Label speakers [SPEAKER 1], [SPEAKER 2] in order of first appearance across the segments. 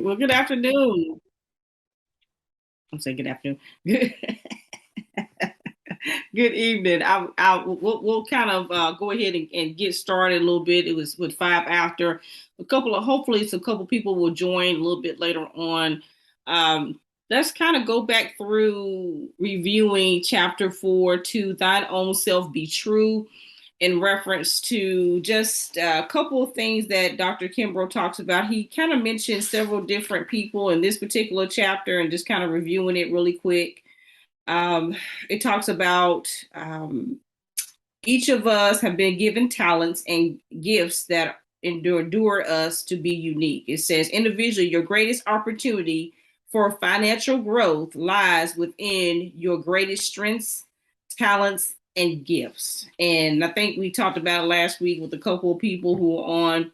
[SPEAKER 1] Well, good afternoon. I'm saying good afternoon. Good, good evening. We'll kind of go ahead and get started a little bit. It was with five after. Hopefully, a couple people will join a little bit later on. Um, let's kind of go back through reviewing chapter 4 to thine own self be true in reference to just a couple of things that Dr. Kimbrough talks about. He kind of mentioned several different people in this particular chapter and just kind of reviewing it really quick. Um, it talks about each of us have been given talents and gifts that endure us to be unique. It says, individually, your greatest opportunity for financial growth lies within your greatest strengths, talents, and gifts. And I think we talked about it last week with a couple of people who are on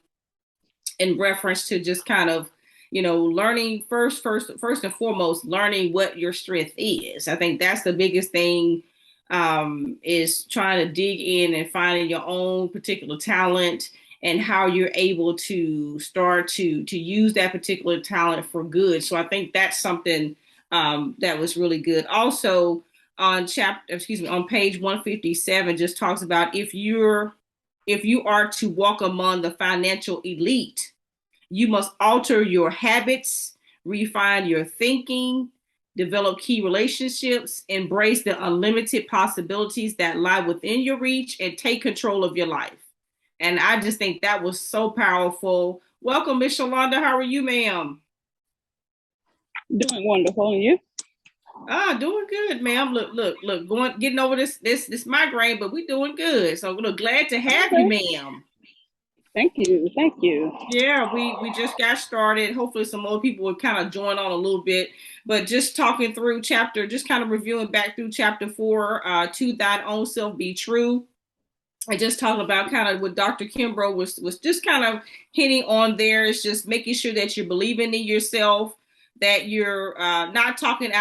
[SPEAKER 1] in reference to just kind of learning first and foremost, learning what your strength is. I think that's the biggest thing, is trying to dig in and finding your own particular talent and how you're able to start to use that particular talent for good. So I think that's something that was really good. Also, on page 157, just talks about if you are to walk among the financial elite, you must alter your habits, refine your thinking, develop key relationships, embrace the unlimited possibilities that lie within your reach, and take control of your life. And I just think that was so powerful. Welcome, Miss Shalonda. How are you, ma'am?
[SPEAKER 2] Doing wonderful, and you?
[SPEAKER 1] Doing good, ma'am. Look, getting over this migraine, but we doing good. So we're glad to have you,
[SPEAKER 2] Okay.
[SPEAKER 1] ma'am.
[SPEAKER 2] Thank you. Thank you.
[SPEAKER 1] Yeah, we just got started. Hopefully some more people will kind of join on a little bit. But just talking through just kind of reviewing back through chapter 4, to thine own self be true. I just talked about kind of what Dr. Kimbrough was just kind of hitting on there. Is just making sure that you're believing in yourself, that you're not talking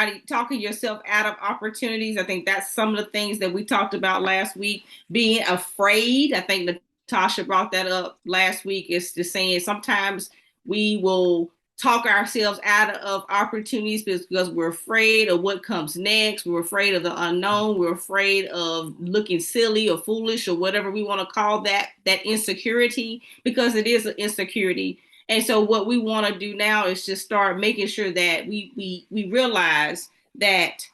[SPEAKER 1] yourself out of opportunities. I think that's some of the things that we talked about last week. Being afraid. I think Natasha brought that up last week. Is just saying sometimes we will talk ourselves out of opportunities because we're afraid of what comes next. We're afraid of the unknown. We're afraid of looking silly or foolish or whatever we want to call that insecurity, because it is an insecurity. And so what we want to do now is just start making sure that we realize that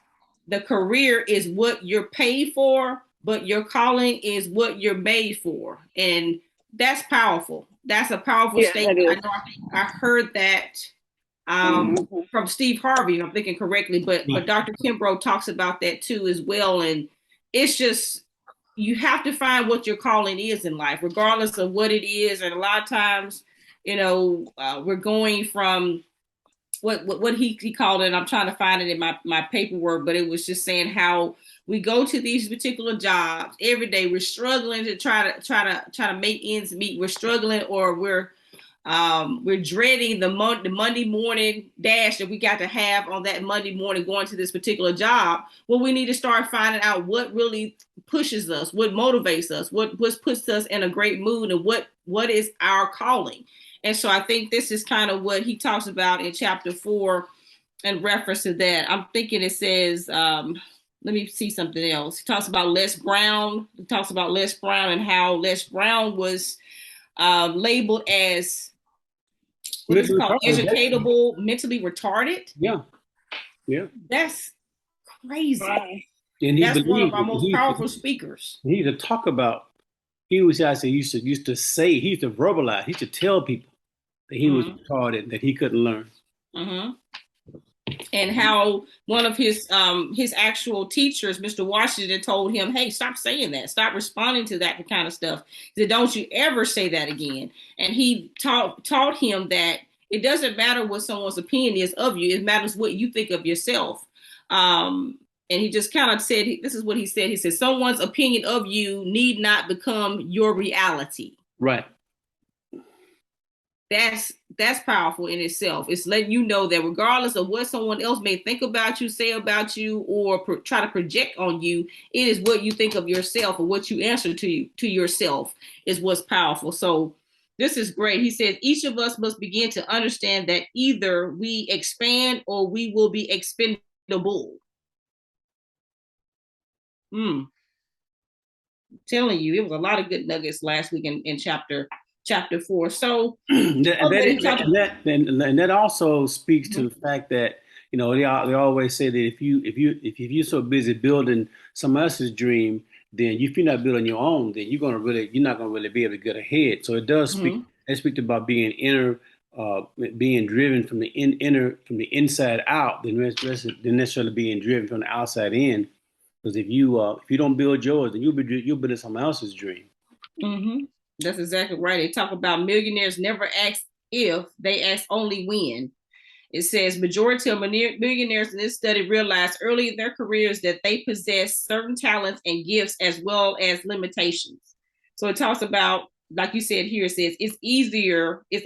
[SPEAKER 1] the career is what you're paid for, but your calling is what you're made for. And that's powerful. That's a powerful
[SPEAKER 2] Yeah, that
[SPEAKER 1] statement. I
[SPEAKER 2] is.
[SPEAKER 1] know I heard that
[SPEAKER 2] Mm-hmm.
[SPEAKER 1] from Steve Harvey, if I'm thinking correctly, but Dr. Kimbrough talks about that too as well. And it's just, you have to find what your calling is in life, regardless of what it is. And a lot of times, we're going from what he called it. And I'm trying to find it in my paperwork, but it was just saying how we go to these particular jobs every day. We're struggling to try to make ends meet. We're struggling, or we're dreading the Monday morning dash that we got to have on that Monday morning going to this particular job. Well, we need to start finding out what really pushes us, what motivates us, what puts us in a great mood, and what is our calling. And so I think this is kind of what he talks about in chapter 4 in reference to that. I'm thinking it says, let me see something else. He talks about Les Brown. He talks about Les Brown and how Les Brown was labeled as what is it
[SPEAKER 3] Mentally
[SPEAKER 1] called?
[SPEAKER 3] retarded.
[SPEAKER 1] Educatable, mentally retarded.
[SPEAKER 3] Yeah, yeah.
[SPEAKER 1] That's crazy.
[SPEAKER 2] Wow.
[SPEAKER 3] And he
[SPEAKER 1] That's one of
[SPEAKER 3] believed
[SPEAKER 1] our
[SPEAKER 3] it.
[SPEAKER 1] most powerful speakers.
[SPEAKER 3] He used to talk about. He was actually used to say. He used to verbalize. He used to tell people that he was
[SPEAKER 1] Mm-hmm.
[SPEAKER 3] retarded, that he couldn't learn.
[SPEAKER 1] Mm-hmm. And how one of his actual teachers, Mr. Washington, told him, "Hey, stop saying that. Stop responding to that kind of stuff. He said, don't you ever say that again." And he taught him that it doesn't matter what someone's opinion is of you. It matters what you think of yourself. And he just kind of said, this is what he said. He said, someone's opinion of you need not become your reality.
[SPEAKER 3] Right.
[SPEAKER 1] That's powerful in itself. It's letting you know that regardless of what someone else may think about you, say about you, or try to project on you, it is what you think of yourself, or what you answer to yourself is what's powerful. So This is great. He says each of us must begin to understand that either we expand or we will be expendable. Telling you, it was a lot of good nuggets last week in chapter 4. So
[SPEAKER 3] that also speaks to the fact that they always say that if you're so busy building someone else's dream, then if you're not building your own, then you're not gonna really be able to get ahead. So it does speak. It speaks about being being driven from the inside out, than necessarily being driven from the outside in. Because if you don't build yours, then you'll build someone else's dream.
[SPEAKER 1] That's exactly right. They talk about millionaires never ask if, they ask only when. It says majority of millionaires in this study realized early in their careers that they possess certain talents and gifts as well as limitations. So it talks about, like you said here, it says it's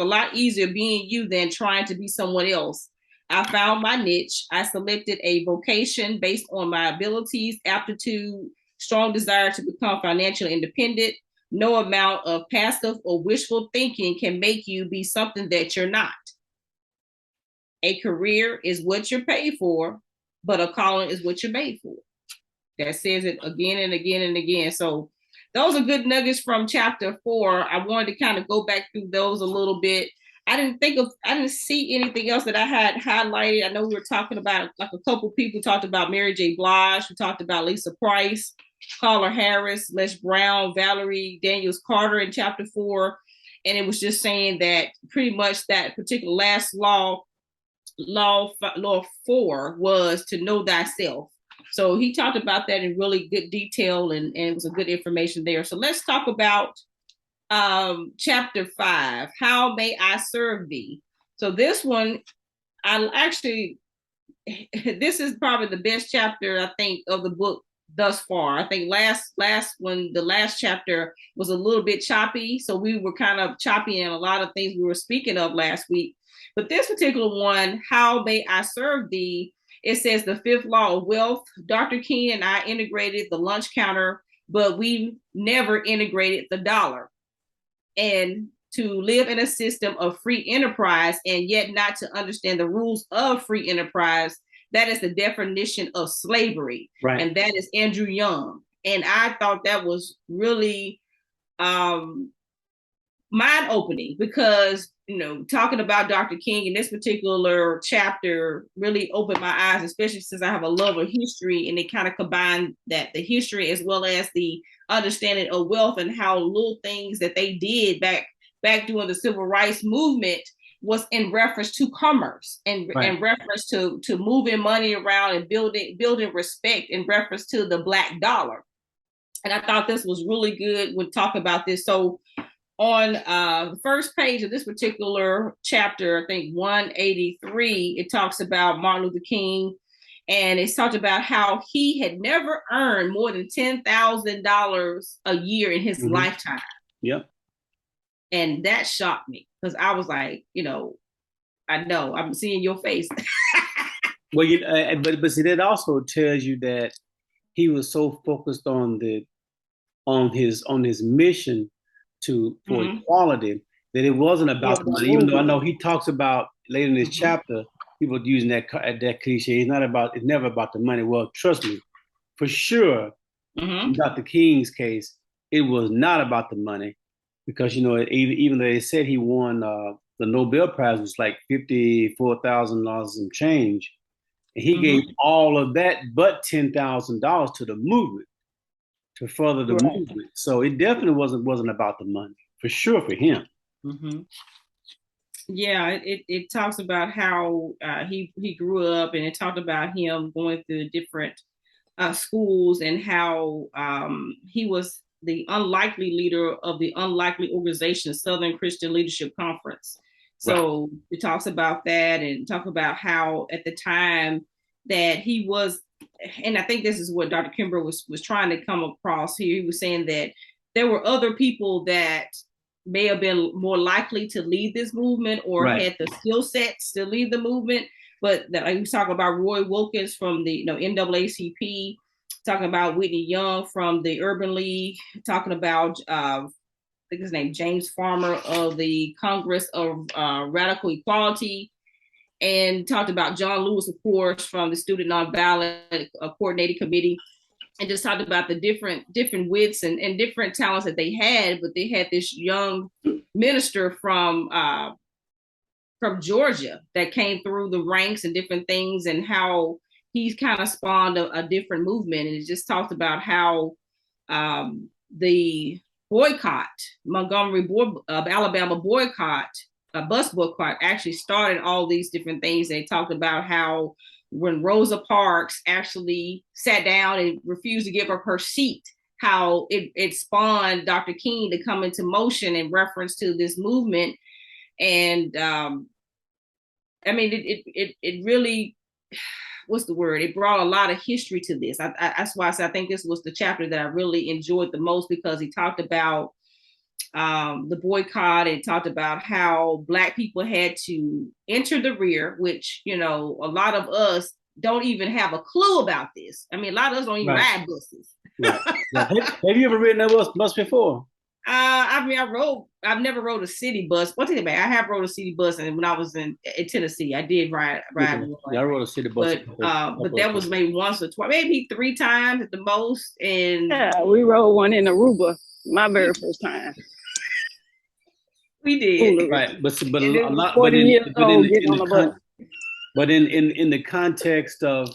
[SPEAKER 1] a lot easier being you than trying to be someone else. I found my niche. I selected a vocation based on my abilities, aptitude, strong desire to become financially independent. No amount of passive or wishful thinking can make you be something that you're not. A career is what you're paid for, but a calling is what you're made for. That says it again and again and again. So those are good nuggets from chapter 4. I wanted to kind of go back through those a little bit. I didn't see anything else that I had highlighted. I know we were talking about, like, a couple people talked about Mary J. Blige. We talked about Lisa Price, Carla Harris, Les Brown, Valerie Daniels Carter in chapter 4. And it was just saying that pretty much that particular last law 4 was to know thyself. So he talked about that in really good detail, and it was a good information there. So let's talk about chapter 5, how may I serve thee? So this one, this is probably the best chapter, I think, of the book thus far. I think the last chapter was a little bit choppy, so we were kind of choppy in a lot of things we were speaking of last week. But this particular one, how may I serve thee? It says the 5th law of wealth. Dr. King and I integrated the lunch counter, but we never integrated the dollar. And to live in a system of free enterprise and yet not to understand the rules of free enterprise, that is the definition of slavery.
[SPEAKER 3] Right.
[SPEAKER 1] And that is Andrew Young. And I thought that was really mind-opening, because talking about Dr. King in this particular chapter really opened my eyes, especially since I have a love of history, and they kind of combine that, the history as well as the understanding of wealth, and how little things that they did back during the civil rights movement was in reference to commerce and in reference to moving money around and building respect in reference to the Black dollar. And I thought this was really good when talking about this. So on the first page of this particular chapter, I think 183, it talks about Martin Luther King, and it's talked about how he had never earned more than $10,000 a year in his lifetime.
[SPEAKER 3] Yep.
[SPEAKER 1] And that shocked me, because I was like, I know I'm seeing your face.
[SPEAKER 3] Well, but see, that also tells you that he was so focused on his mission for equality, that it wasn't about the money. Even though I know he talks about later in this chapter, people using that cliche. It's never about the money. Well, trust me, for sure, in Dr. King's case, it was not about the money, because even though they said he won the Nobel Prize, was like $54,000 and change, and he gave all of that but $10,000 to the movement, to further the movement. So it definitely wasn't about the money, for sure, for him.
[SPEAKER 1] Yeah, it talks about how he grew up, and it talked about him going through different schools, and how he was the unlikely leader of the unlikely organization, Southern Christian Leadership Conference. So it talks about that, and talk about how at the time that he was, and I think this is what Dr. Kimber was trying to come across here. He was saying that there were other people that may have been more likely to lead this movement, or had the skill sets to lead the movement. But he was talking about Roy Wilkins from the NAACP, talking about Whitney Young from the Urban League, talking about think his name, James Farmer of the Congress of Radical Equality, and talked about John Lewis, of course, from the Student Nonviolent Coordinating Committee, and just talked about the different wits and different talents that they had. But they had this young minister from Georgia that came through the ranks and different things, and how he's kind of spawned a different movement. And it just talked about how the boycott, Alabama boycott, bus boycott, actually started all these different things. They talked about how when Rosa Parks actually sat down and refused to give up her seat, how it spawned Dr. King to come into motion in reference to this movement. And I mean, it really, what's the word? It brought a lot of history to this. That's why I think this was the chapter that I really enjoyed the most, because he talked about the boycott, and talked about how Black people had to enter the rear, which, you know, a lot of us don't even have a clue about this. I mean, a lot of us don't even ride buses.
[SPEAKER 3] Right. Have you ever ridden that bus before?
[SPEAKER 1] I mean, I've never rode a city bus. What's it about? I have rode a city bus, and when I was in Tennessee, I did ride one.
[SPEAKER 3] Yeah, I rode a city bus.
[SPEAKER 1] But that was maybe once or twice, maybe 3 times at the most. And
[SPEAKER 2] yeah, we rode one in Aruba, my very first time.
[SPEAKER 1] We did.
[SPEAKER 3] Right, but a lot.
[SPEAKER 2] 40 years old getting on the bus.
[SPEAKER 3] But in the context of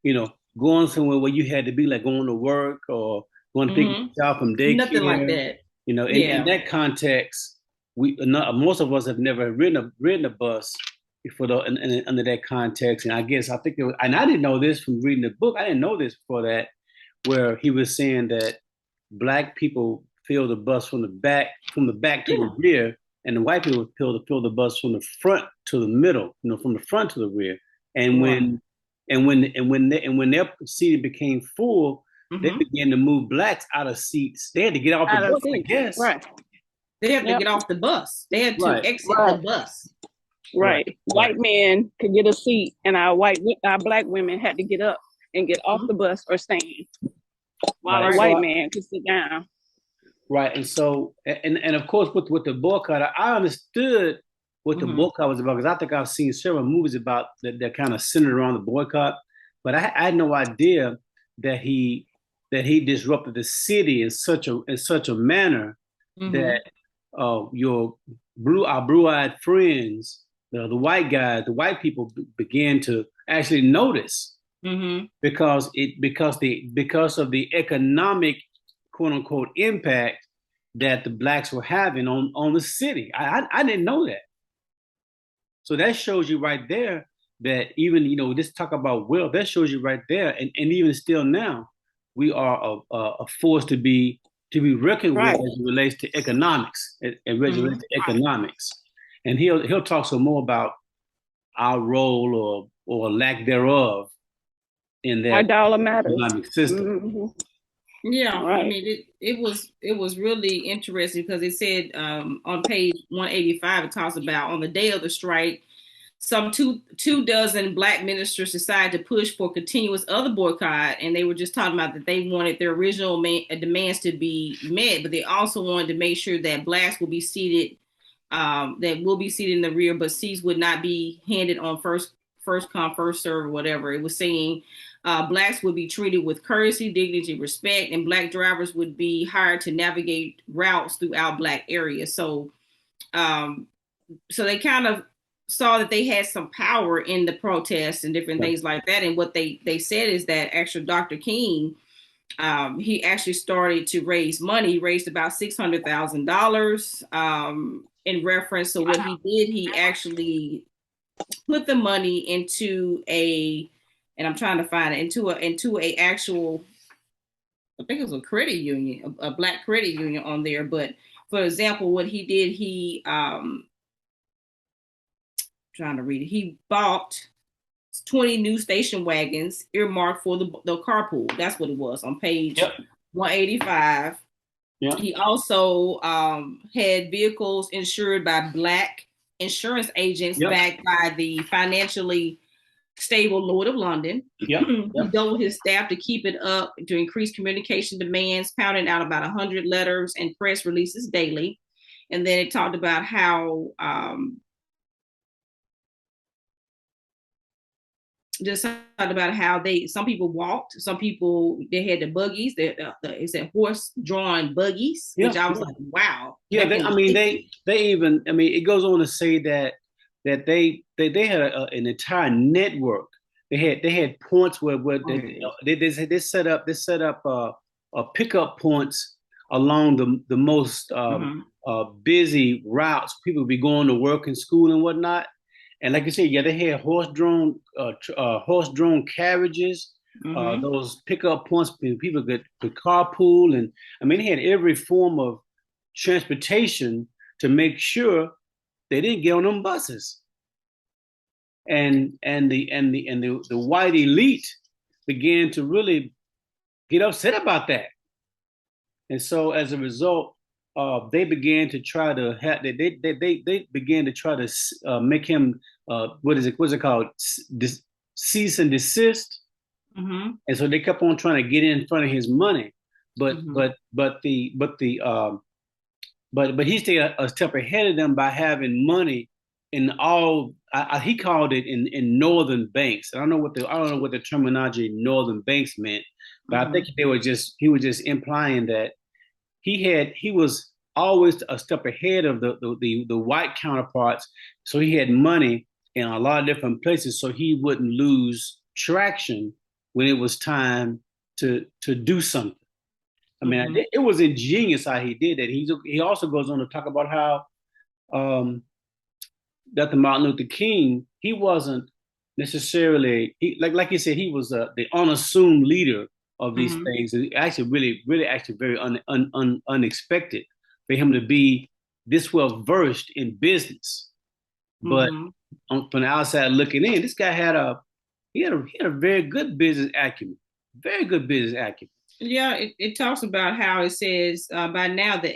[SPEAKER 3] you know, going somewhere where you had to be like going to work or going to pick a job from daycare,
[SPEAKER 1] nothing like that.
[SPEAKER 3] You know, in that context, most of us have never ridden a bus before under that context. And I think it was, and I didn't know this from reading the book. I didn't know this before that, where he was saying that Black people fill the bus from the back to the rear, and the white people fill the bus from the front to the middle, you know, from the front to the rear. And when their seat became full, they began to move Blacks out of seats. They had to get off the bus, I guess.
[SPEAKER 2] Right.
[SPEAKER 1] They had to get off the bus. They had to exit the bus.
[SPEAKER 2] Right. White men could get a seat, and our Black women had to get up and get off the bus or stand, while a white man could sit down.
[SPEAKER 3] Right. And so, and of course, with the boycott, I understood what the boycott was about, because I think I've seen several movies about that kind of centered around the boycott, but I had no idea that he disrupted the city in such a manner that our blue-eyed friends, the white guys, the white people began to actually notice, because of the economic, quote unquote, impact that the Blacks were having on the city. I didn't know that. So that shows you right there that even, you know, this talk about wealth, that shows you right there. And even still now, we are a force to be reckoned with as it relates to economics. And he'll talk some more about our role or lack thereof in that
[SPEAKER 2] our dollar matters
[SPEAKER 3] economic system.
[SPEAKER 1] Yeah, I mean, it was really interesting, because it said on page 185, it talks about on the day of the strike, some two dozen Black ministers decided to push for continuous other boycott, and they were just talking about that they wanted their original demands to be met, but they also wanted to make sure that Blacks will be seated, in the rear, but seats would not be handed on first come, first serve, or whatever. It was saying Blacks would be treated with courtesy, dignity, respect, and Black drivers would be hired to navigate routes throughout Black areas. So they kind of saw that they had some power in the protests and different things like that. And what they said is that actually Dr. King, he actually started to raise money. He raised about $600,000 in reference. So what he did, he actually put the money into and I'm trying to find it, into a actual, I think it was a credit union, a Black credit union on there. But for example, what he did, trying to read it, he bought 20 new station wagons earmarked for the carpool. That's what it was on page 185. Yeah. He also had vehicles insured by Black insurance agents backed by the financially Stable Lord of London.
[SPEAKER 3] Yep.
[SPEAKER 1] He doubled his staff to keep it up, to increase communication demands, pounding out about 100 letters and press releases daily. And then it talked about how some people walked, some people they had the buggies, it's a horse-drawn buggies, which I was like, wow.
[SPEAKER 3] Yeah, they even, it goes on to say that they had an entire network. They had points where they set up pickup points along the most busy routes. People would be going to work and school and whatnot. And like you said, yeah, they had horse-drawn carriages. Those pickup points, people could carpool, and they had every form of transportation to make sure they didn't get on them buses. And the white elite began to really get upset about that. And so as a result, they began to try to have they began to try to make him what's it called, cease and desist. And so they kept on trying to get in front of his money, but he stayed a step ahead of them by having money in all. He called it in northern banks. I don't know what the terminology northern banks meant, but I think he was just implying that he was always a step ahead of the white counterparts. So he had money in a lot of different places, so he wouldn't lose traction when it was time to do something. It was ingenious how he did that. He also goes on to talk about how Dr. Martin Luther King, he wasn't necessarily like you said, he was the unassuming leader of these things. It actually really very unexpected for him to be this well versed in business. But from the outside looking in, this guy had a very good business acumen. Very good business acumen.
[SPEAKER 1] Yeah, it talks about how it says by now the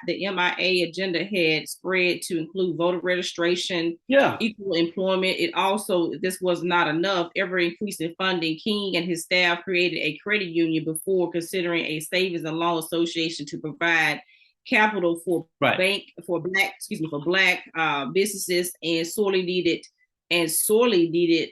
[SPEAKER 1] MIA agenda had spread to include voter registration, equal employment. It also, this was not enough, ever increasing funding. King and his staff created a credit union before considering a savings and loan association to provide capital for black businesses and sorely needed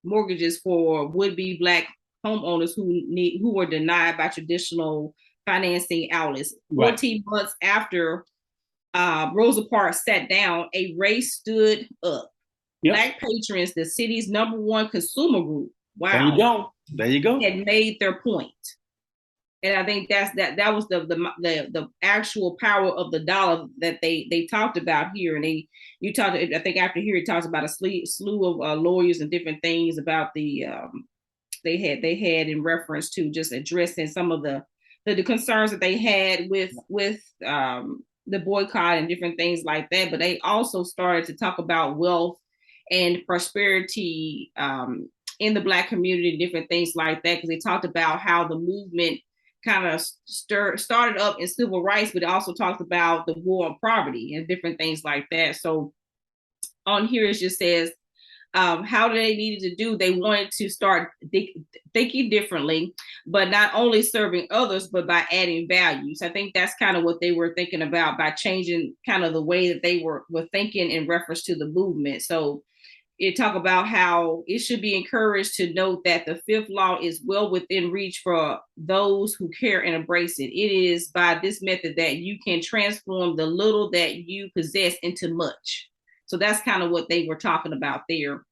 [SPEAKER 1] mortgages for would-be black homeowners who were denied by traditional financing outlets. 14 months after Rosa Parks sat down, a race stood up. Black patrons, the city's #1 consumer group. Wow.
[SPEAKER 3] There you go.
[SPEAKER 1] Had made their point. And I think that was the actual power of the dollar that they talked about here. And I think after here, it talks about a slew of lawyers and different things about the they had in reference to just addressing some of the concerns that they had with the boycott and different things like that. But they also started to talk about wealth and prosperity in the Black community and different things like that, because they talked about how the movement kind of started up in civil rights, but it also talks about the war on poverty and different things like that. So on here it just says, how they needed to do, they wanted to start thinking differently, but not only serving others, but by adding values. I think that's kind of what they were thinking about by changing kind of the way that they were thinking in reference to the movement. So it talk about how it should be encouraged to note that the fifth law is well within reach for those who care and embrace it. It is by this method that you can transform the little that you possess into much. So that's kind of what they were talking about there.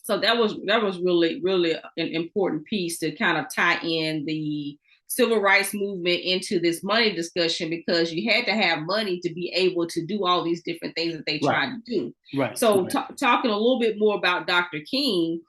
[SPEAKER 1] So that was really, really an important piece to kind of tie in the civil rights movement into this money discussion, because you had to have money to be able to do all these different things that they tried to do.
[SPEAKER 3] Right.
[SPEAKER 1] So talking a little bit more about Dr. King,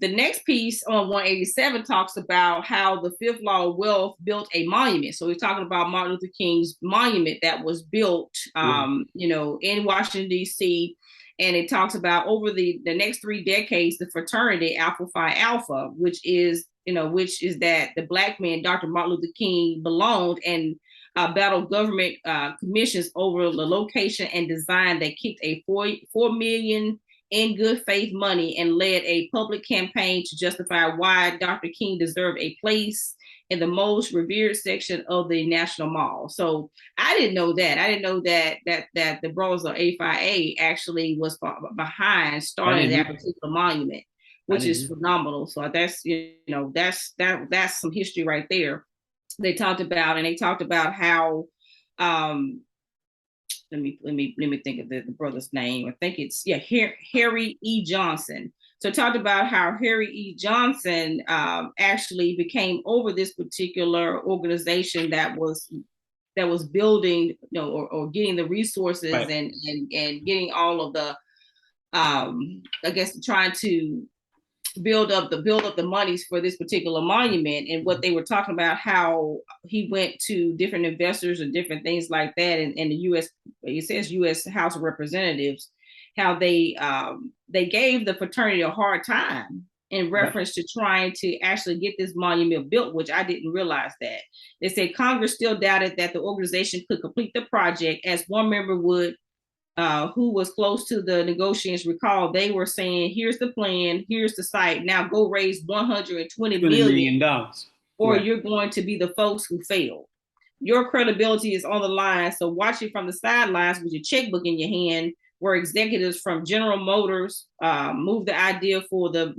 [SPEAKER 1] the next piece on 187 talks about how the fifth law of wealth built a monument. So we're talking about Martin Luther King's monument that was built, in Washington, D.C., and it talks about over the next 3 decades, the fraternity Alpha Phi Alpha, which is that the Black man, Dr. Martin Luther King, belonged and battled government commissions over the location and design that kicked a $4 million in good faith money and led a public campaign to justify why Dr. King deserved a place in the most revered section of the National Mall. So I didn't know that. I didn't know that the Brothers of A5A actually was behind starting that particular monument, which is phenomenal. So that's that's some history right there. They talked about how let me think of the brother's name. I think it's Harry E. Johnson. So talked about how Harry E. Johnson actually became over this particular organization that was building, or getting the resources, right, and getting all of the I guess trying to build up the monies for this particular monument. And what they were talking about, how he went to different investors and different things like that, and the U.S. House of Representatives, how they gave the fraternity a hard time in reference to trying to actually get this monument built, which I didn't realize that. They said Congress still doubted that the organization could complete the project, as one member who was close to the negotiations recall. They were saying, here's the plan, here's the site, now go raise $120 million, or right, you're going to be the folks who failed. Your credibility is on the line, so watching from the sidelines with your checkbook in your hand, where executives from General Motors moved the idea for the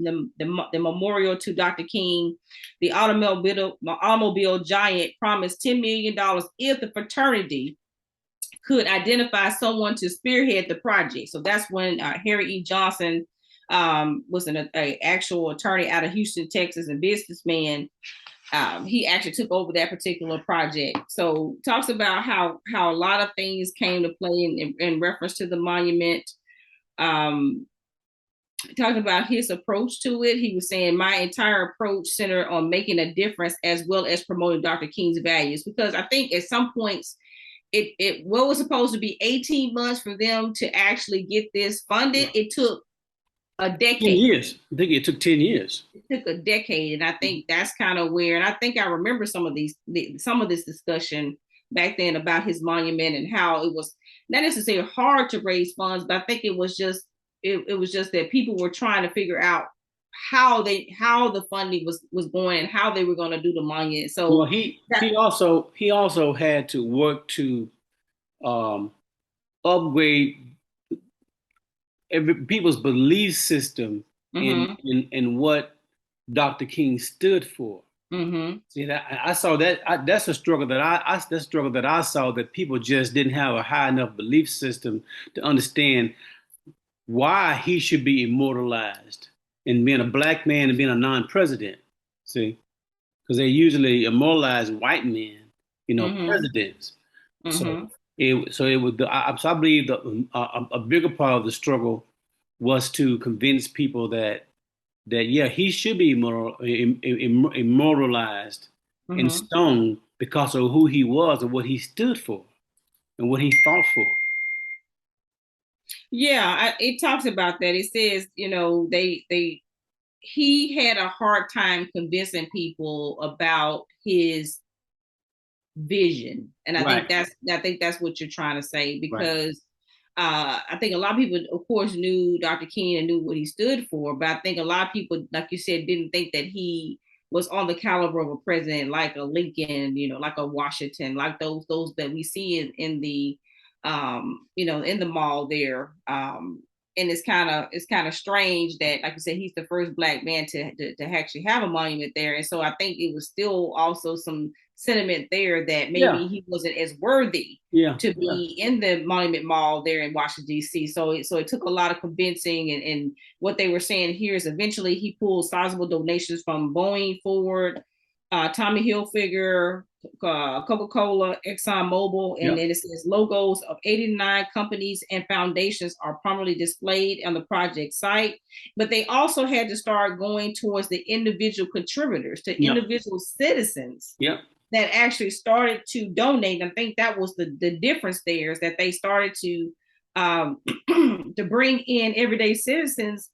[SPEAKER 1] memorial to Dr. King. The automobile giant promised $10 million if the fraternity could identify someone to spearhead the project. So that's when Harry E. Johnson was an actual attorney out of Houston, Texas, and businessman. He actually took over that particular project. So talks about how a lot of things came to play in reference to the monument. Talked about his approach to it. He was saying, my entire approach centered on making a difference as well as promoting Dr. King's values, because I think at some points what was supposed to be 18 months for them to actually get this funded, it took a decade.
[SPEAKER 3] 10 years. I think it took 10 years.
[SPEAKER 1] It took a decade. And I think that's kind of where, and I think I remember some of this discussion back then about his monument and how it was not necessarily hard to raise funds, but I think it was just that people were trying to figure out how the funding was going and how they were going to do the monument. So
[SPEAKER 3] he also had to work to upgrade people's belief system in what Dr. King stood for. Mm-hmm. See, I saw that. That's a struggle that I saw, that people just didn't have a high enough belief system to understand why he should be immortalized in being a black man and being a non-president. See, because they usually immortalize white men, presidents. Mm-hmm. So I believe a bigger part of the struggle was to convince people that he should be immortalized in stone because of who he was and what he stood for and what he fought for.
[SPEAKER 1] Yeah, it talks about that. It says, he had a hard time convincing people about his vision, and I think that's what you're trying to say, because I think a lot of people, of course, knew Dr. King and knew what he stood for, but I think a lot of people, like you said, didn't think that he was on the caliber of a president like a Lincoln, like a Washington, like those that we see in the in the mall there. And it's kind of strange that, like you said, he's the first black man to actually have a monument there. And so I think it was still also some sentiment there that maybe he wasn't as worthy to be in the Monument Mall there in Washington, D.C. So it took a lot of convincing. And what they were saying here is eventually he pulled sizable donations from Boeing, Ford, Tommy Hilfiger, Coca-Cola, ExxonMobil, and then it says logos of 89 companies and foundations are prominently displayed on the project site. But they also had to start going towards the individual contributors, to individual citizens that actually started to donate. I think that was the difference there, is that they started to to bring in everyday citizens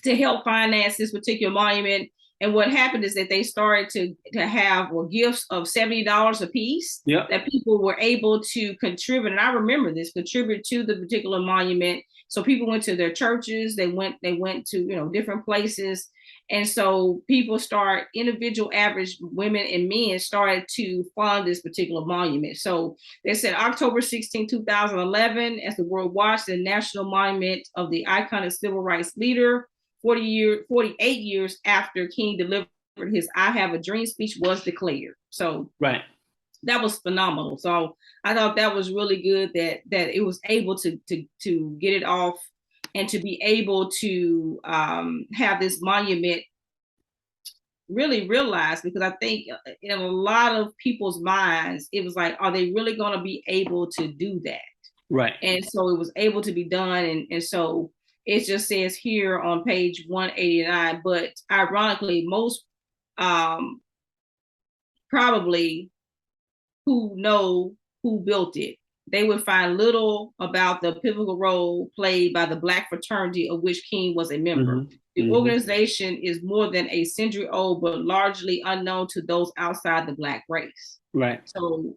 [SPEAKER 1] to help finance this particular monument. And what happened is that they started to have gifts of $70 a piece that people were able to contribute. And I remember this, contribute to the particular monument. So people went to their churches, they went to, you know, different places. And so individual average women and men started to fund this particular monument. So they said October 16, 2011, as the world watched, the national monument of the iconic civil rights leader, 48 years after King delivered his I Have a Dream speech, was declared. So
[SPEAKER 3] right.
[SPEAKER 1] That was phenomenal. So I thought that was really good that it was able to get it off and to be able to have this monument really realized, because I think in a lot of people's minds, it was like, are they really going to be able to do that?
[SPEAKER 3] Right.
[SPEAKER 1] And so it was able to be done. And so it just says here on page 189, but ironically, most probably who know who built it, they would find little about the pivotal role played by the Black fraternity of which King was a member.
[SPEAKER 3] Mm-hmm.
[SPEAKER 1] The organization is more than a century old, but largely unknown to those outside the Black race.
[SPEAKER 3] Right.
[SPEAKER 1] So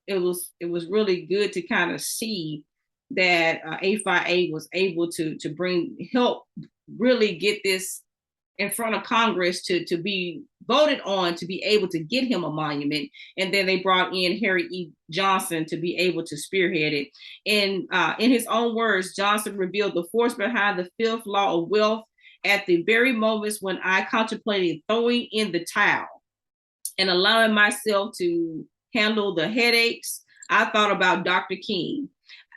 [SPEAKER 1] it was really good to kind of see that A5A was able to help really get this in front of Congress to be voted on, to be able to get him a monument. And then they brought in Harry E. Johnson to be able to spearhead it. In his own words, Johnson revealed the force behind the fifth law of wealth at the very moments when I contemplated throwing in the towel and allowing myself to handle the headaches. I thought about Dr. King.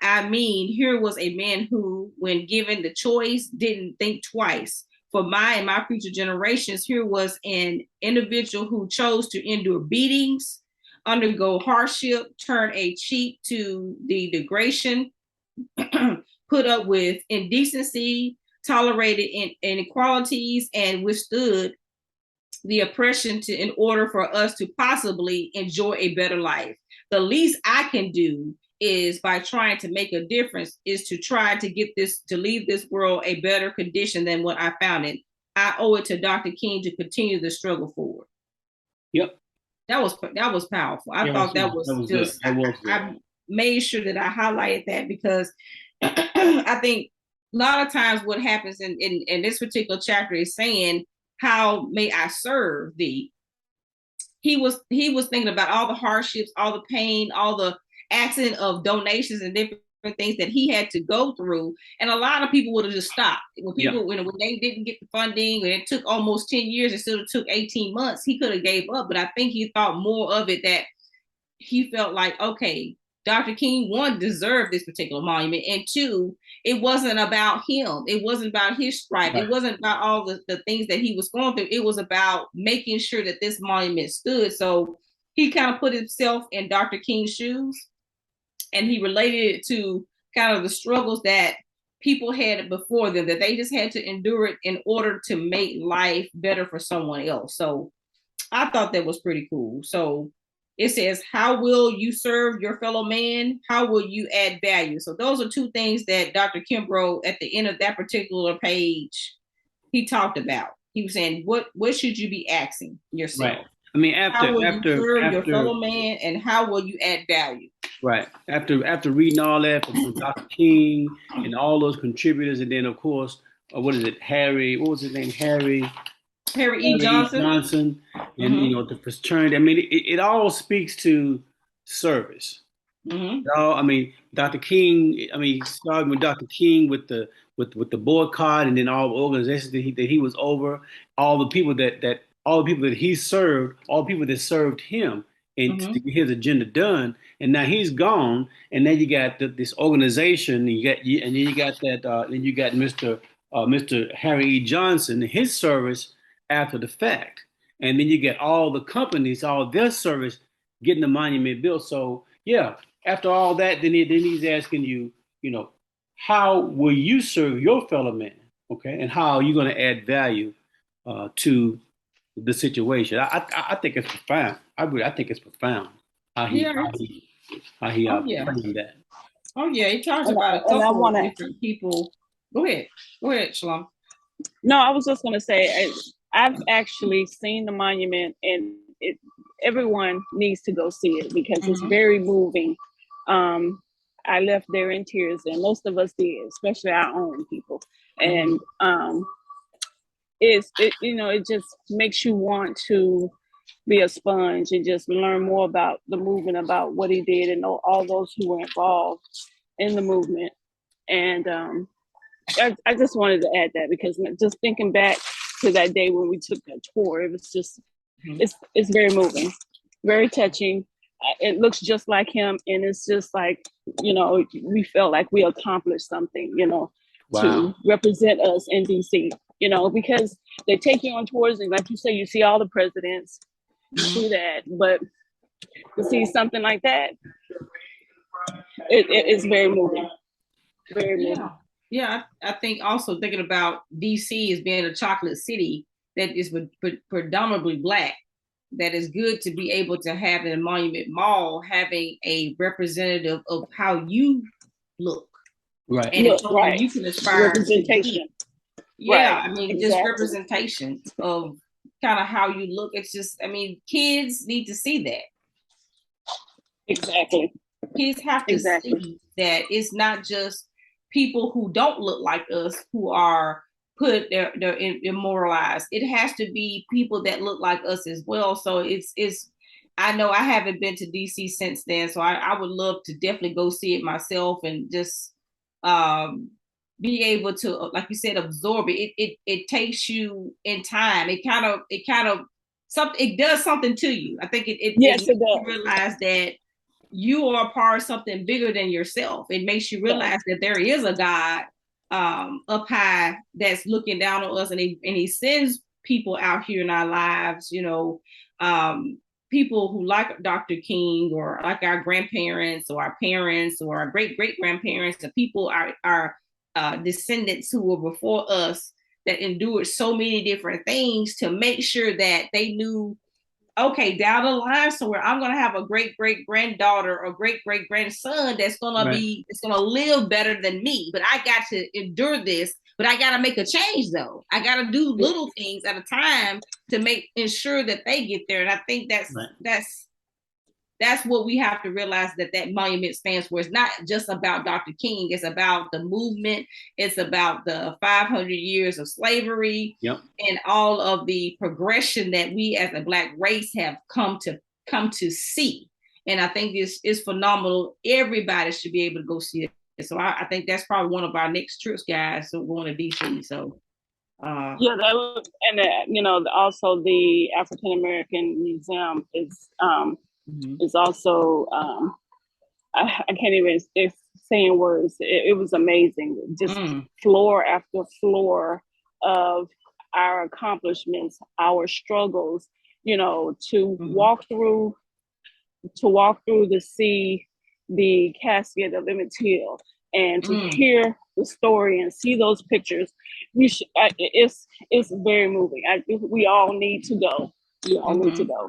[SPEAKER 1] I mean, here was a man who, when given the choice, didn't think twice. For my and my future generations, here was an individual who chose to endure beatings, undergo hardship, turn a cheek to the degradation, put up with indecency, tolerated inequalities, and withstood the oppression in order for us to possibly enjoy a better life. The least I can do is, by trying to make a difference, is to try to leave this world a better condition than what I found it. I owe it to Dr. King to continue the struggle forward.
[SPEAKER 3] Yep.
[SPEAKER 1] That was powerful. I thought that was just good. I made sure that I highlighted that, because I think a lot of times what happens in this particular chapter is saying, how may I serve thee? He was thinking about all the hardships, all the pain, all the accident of donations and different things that he had to go through. And a lot of people would have just stopped. When they didn't get the funding, and it took almost 10 years instead of took 18 months, he could have gave up. But I think he thought more of it, that he felt like, okay, Dr. King, one, deserved this particular monument, and two, it wasn't about him. It wasn't about his stripe. Right. It wasn't about all the things that he was going through. It was about making sure that this monument stood. So he kind of put himself in Dr. King's shoes, and he related it to kind of the struggles that people had before them, that they just had to endure it in order to make life better for someone else. So I thought that was pretty cool. So it says, how will you serve your fellow man? How will you add value? So those are two things that Dr. Kimbrough, at the end of that particular page, he talked about. He was saying, what should you be asking yourself?
[SPEAKER 3] Right. I mean,
[SPEAKER 1] how will you serve your fellow man, and how will you add value?
[SPEAKER 3] Right. After reading all that from Dr. King and all those contributors, and then of course, Harry? What was his name? Harry E. Johnson, and the fraternity. I mean, it all speaks to service. Mm-hmm. I mean, Dr. King. I mean, starting with Dr. King with the boycott, and then all the organizations that he was over, all the people that he served, all the people that served him, and to get his agenda done. And now he's gone, and now you got this organization, and then you got Mr. Harry E. Johnson, his service after the fact, and then you get all the companies, all their service getting the monument built. So yeah, after all that, then he's asking you, how will you serve your fellow man? Okay, and how are you going to add value to the situation? I think it's profound. I think it's profound how he framed that.
[SPEAKER 1] Oh yeah, he talks about a couple of different people. Go ahead, Shalom.
[SPEAKER 2] No, I was just going to say, I've actually seen the monument, and everyone needs to go see it, because it's very moving. I left there in tears, and most of us did, especially our own people. And it just makes you want to be a sponge and just learn more about the movement, about what he did, and know all those who were involved in the movement. And I just wanted to add that, because just thinking back to that day when we took a tour, it was just it's very moving, very touching. It looks just like him, and it's just like, we felt like we accomplished something, to represent us in DC, because they take you on tours, and like you say, you see all the presidents, you see that, but to see something like that, it's very moving. Very moving.
[SPEAKER 1] Yeah, I think also thinking about DC as being a chocolate city that is predominantly Black, that is good to be able to have in a Monument Mall having a representative of how you look.
[SPEAKER 3] Right.
[SPEAKER 1] And it's something you can aspire
[SPEAKER 2] representation.
[SPEAKER 1] Yeah, I mean, just representation of kind of how you look. It's just, I mean, kids need to see that.
[SPEAKER 2] Exactly.
[SPEAKER 1] Kids have to see that it's not just people who don't look like us who are put they're immortalized. It has to be people that look like us as well. So it's I know I haven't been to DC since then, so I would love to definitely go see it myself and just be able to, like you said, absorb it. It takes you in time. It kind of something, it does something to you. I think it makes you realize that you are a part of something bigger than yourself. It makes you realize that there is a God up high that's looking down on us, and he sends people out here in our lives, people who like Dr. King, or like our grandparents or our parents or our great-great-grandparents, the people, our descendants who were before us, that endured so many different things to make sure that they knew, okay, down the line somewhere, I'm going to have a great-great-granddaughter or great-great-grandson that's going to be, it's going to live better than me. But I got to endure this, but I got to make a change though. I got to do little things at a time to ensure that they get there. And I think that's what we have to realize, that monument stands for. It's not just about Dr. King. It's about the movement. It's about the 500 years of slavery and all of the progression that we as a Black race have come to see. And I think it's phenomenal. Everybody should be able to go see it. So I think that's probably one of our next trips, guys. So going to DC. So
[SPEAKER 2] also the African American Museum is also I can't even say in words. It was amazing. Just floor after floor of our accomplishments, our struggles. To walk through to see the casket of Emmett Till and to hear the story and see those pictures. It's very moving. We all need to go. We all need to go.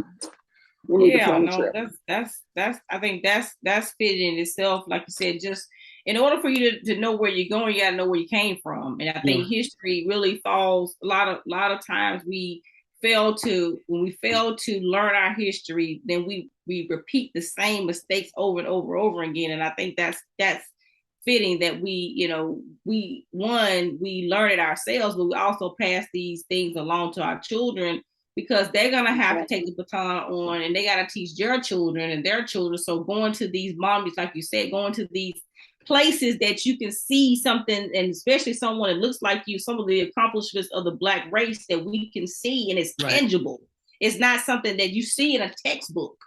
[SPEAKER 1] That's I think that's fitting in itself. Like you said, just in order for you to know where you're going, you gotta know where you came from. And I think history really falls a lot of times when we fail to learn our history, then we repeat the same mistakes over and over again. And I think that's fitting that we learn it ourselves, but we also pass these things along to our children, because they're going to have to take the baton on, and they got to teach their children and their children. So going to these monuments, like you said, going to these places that you can see something, and especially someone that looks like you, some of the accomplishments of the Black race that we can see, and it's tangible. It's not something that you see in a textbook.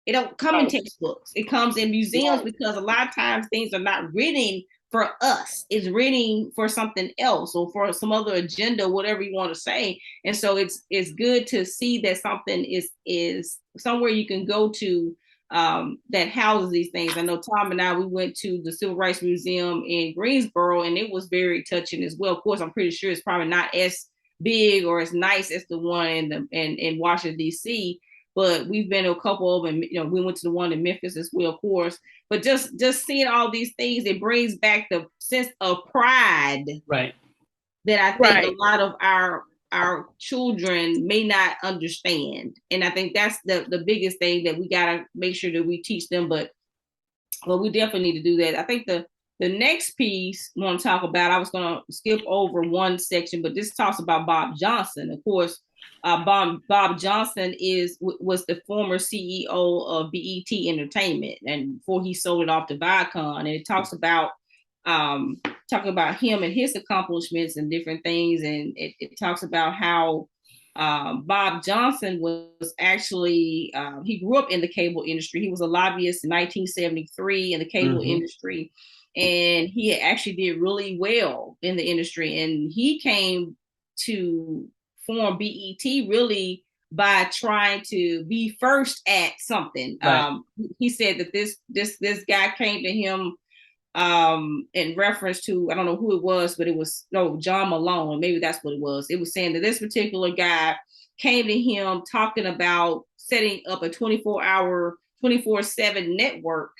[SPEAKER 1] It don't come in textbooks. It comes in museums, because a lot of times things are not written for us. It's written for something else, or for some other agenda, whatever you want to say. And so it's good to see that something is somewhere you can go to that houses these things. I know Tom and I, we went to the Civil Rights Museum in Greensboro, and it was very touching as well. Of course, I'm pretty sure it's probably not as big or as nice as the one in Washington, D.C., but we've been to a couple of them. We went to the one in Memphis as well, of course. But just seeing all these things, it brings back the sense of pride that I think a lot of our children may not understand. And I think that's the biggest thing that we got to make sure that we teach them. But Well, we definitely need to do that. I think the next piece I want to talk about, I was going to skip over one section, but this talks about Bob Johnson. Of course, Bob Johnson was the former CEO of BET Entertainment, and before he sold it off to Viacom, and it talks about him and his accomplishments and different things, and it talks about how Bob Johnson was actually, he grew up in the cable industry. He was a lobbyist in 1973 in the cable industry, and he actually did really well in the industry. And he came to form BET really by trying to be first at something.
[SPEAKER 3] Right.
[SPEAKER 1] He said that this guy came to him in reference to, I don't know who it was, but it was John Malone, maybe that's what it was. It was saying that this particular guy came to him talking about setting up a 24/7 network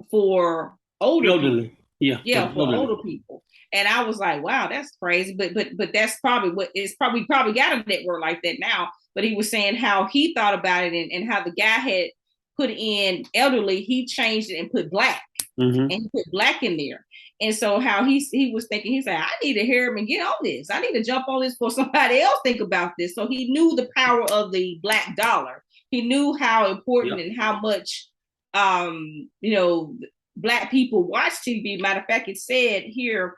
[SPEAKER 1] for older people.
[SPEAKER 3] Yeah,
[SPEAKER 1] for older people. And I was like, wow, that's crazy. But that's probably what it's probably got a network like that now. But he was saying how he thought about it, and how the guy had put in elderly, he changed it and put black. And he put black in there. And so how he was thinking, he said, I need to hear him and get on this. I need to jump on this before somebody else think about this. So he knew the power of the black dollar. He knew how important and how much, black people watch TV. Matter of fact, it said here,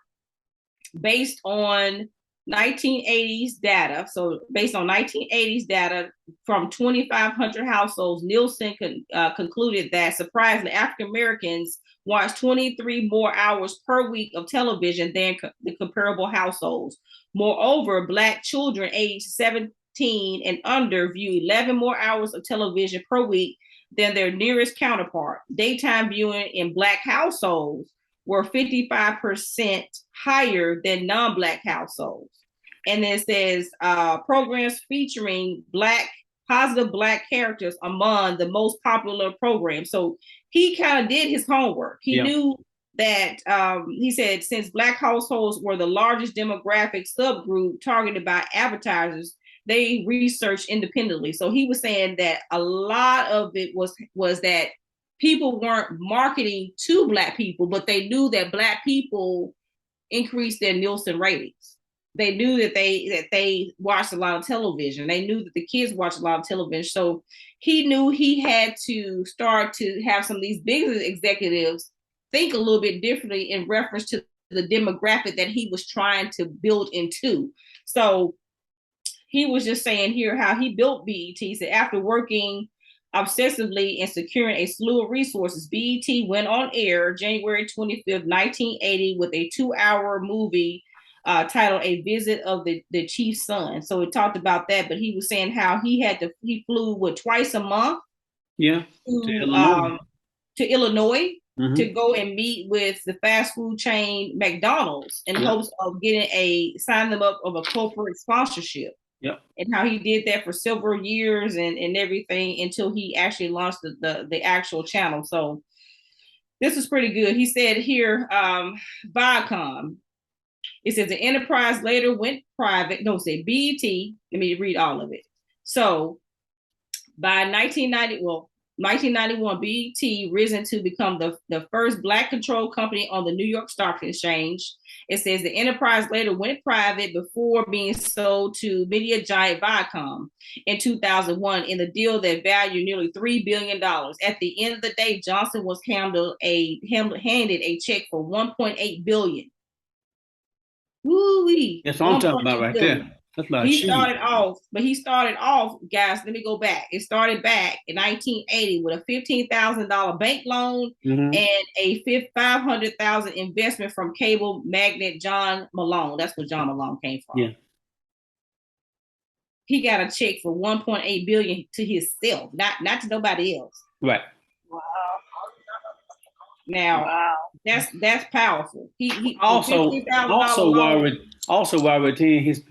[SPEAKER 1] based on 1980s data. So based on 1980s data from 2,500 households, Nielsen concluded that surprisingly, African Americans watch 23 more hours per week of television than the comparable households. Moreover, Black children aged 17 and under view 11 more hours of television per week than their nearest counterpart. Daytime viewing in Black households were 55% higher than non-Black households. And it says programs featuring positive Black characters among the most popular programs. So he kind of did his homework. He knew that, he said, since Black households were the largest demographic subgroup targeted by advertisers, they researched independently. So he was saying that a lot of it was that people weren't marketing to Black people, but they knew that Black people increased their Nielsen ratings. They knew that they watched a lot of television. They knew that the kids watched a lot of television. So he knew he had to start to have some of these business executives think a little bit differently in reference to the demographic that he was trying to build into. So he was just saying here how he built BET. He said, after working obsessively and securing a slew of resources, BET went on air January 25th, 1980 with a 2-hour movie titled A Visit of the Chief's Son. So it talked about that, but he was saying how he flew twice a month to Illinois to go and meet with the fast food chain McDonald's in hopes of signing them up of a corporate sponsorship. And how he did that for several years and everything until he actually launched the actual channel. So this is pretty good. He said here, Viacom, it says the enterprise later went private. Don't say BET. Let me read all of it. So by 1991, BET risen to become the first Black controlled company on the New York Stock Exchange. It says the enterprise later went private before being sold to media giant Viacom in 2001 in a deal that valued nearly $3 billion. At the end of the day, Johnson was handed a check for $1.8 billion. Woo-wee.
[SPEAKER 3] That's what I'm talking about right there. That's about
[SPEAKER 1] he started off, guys, let me go back. It started back in 1980 with a $15,000 bank loan and a $500,000 investment from cable magnate John Malone. That's where John Malone came from.
[SPEAKER 3] Yeah.
[SPEAKER 1] He got a check for $1.8 billion to himself, not to nobody else.
[SPEAKER 3] Right.
[SPEAKER 2] Wow.
[SPEAKER 1] Now that's powerful. He
[SPEAKER 3] also while retaining his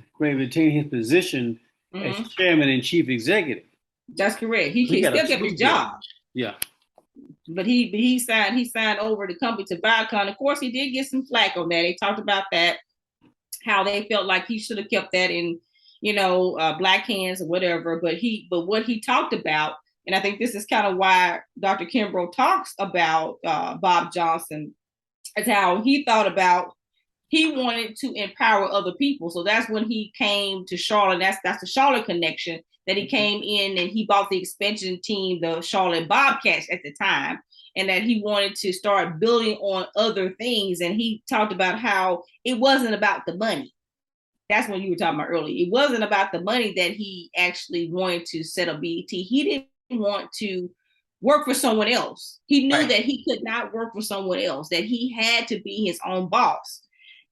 [SPEAKER 3] position as chairman and chief executive.
[SPEAKER 1] That's correct. He still kept his job.
[SPEAKER 3] Yeah.
[SPEAKER 1] But he signed over the company to Viacom. Of course, he did get some flack on that. They talked about that, how they felt like he should have kept that in, Black hands or whatever. But what he talked about And I think this is kind of why Dr. Kimbrough talks about Bob Johnson, as how he thought about, he wanted to empower other people. So that's when he came to Charlotte. That's the Charlotte connection, that he came in and he bought the expansion team, the Charlotte Bobcats at the time, and that he wanted to start building on other things. And he talked about how it wasn't about the money. That's what you were talking about earlier. It wasn't about the money that he actually wanted to set up BET. He didn't want to work for someone else. He knew that he could not work for someone else, that he had to be his own boss.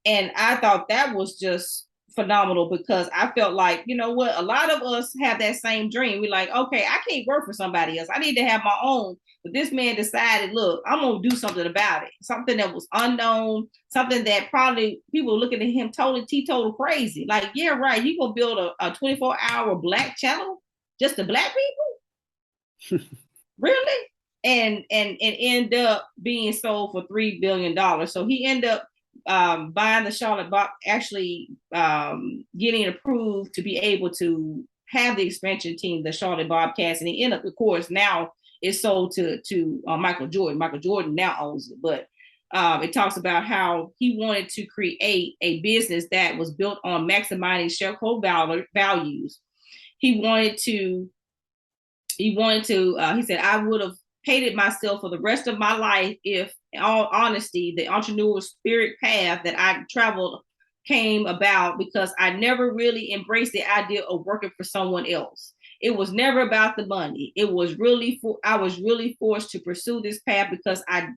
[SPEAKER 1] And I thought that was just phenomenal, because I felt like, you know what, a lot of us have that same dream. We're like, okay, I can't work for somebody else. I need to have my own. But this man decided, look, I'm going to do something about it. Something that was unknown, something that probably people were looking at him totally teetotal crazy. Like, yeah, right, you going to build a 24-hour Black channel just to Black people? Really? And end up being sold for $3 billion. So he ended up buying the Charlotte Bob, actually getting approved to be able to have the expansion team, the Charlotte Bobcats, and he ended up, of course, now it's sold to Michael Jordan. Michael Jordan now owns it, but it talks about how he wanted to create a business that was built on maximizing shareholder values. He said, I would have hated myself for the rest of my life if, in all honesty, the entrepreneurial spirit path that I traveled came about, because I never really embraced the idea of working for someone else. It was never about the money. I was really forced to pursue this path because I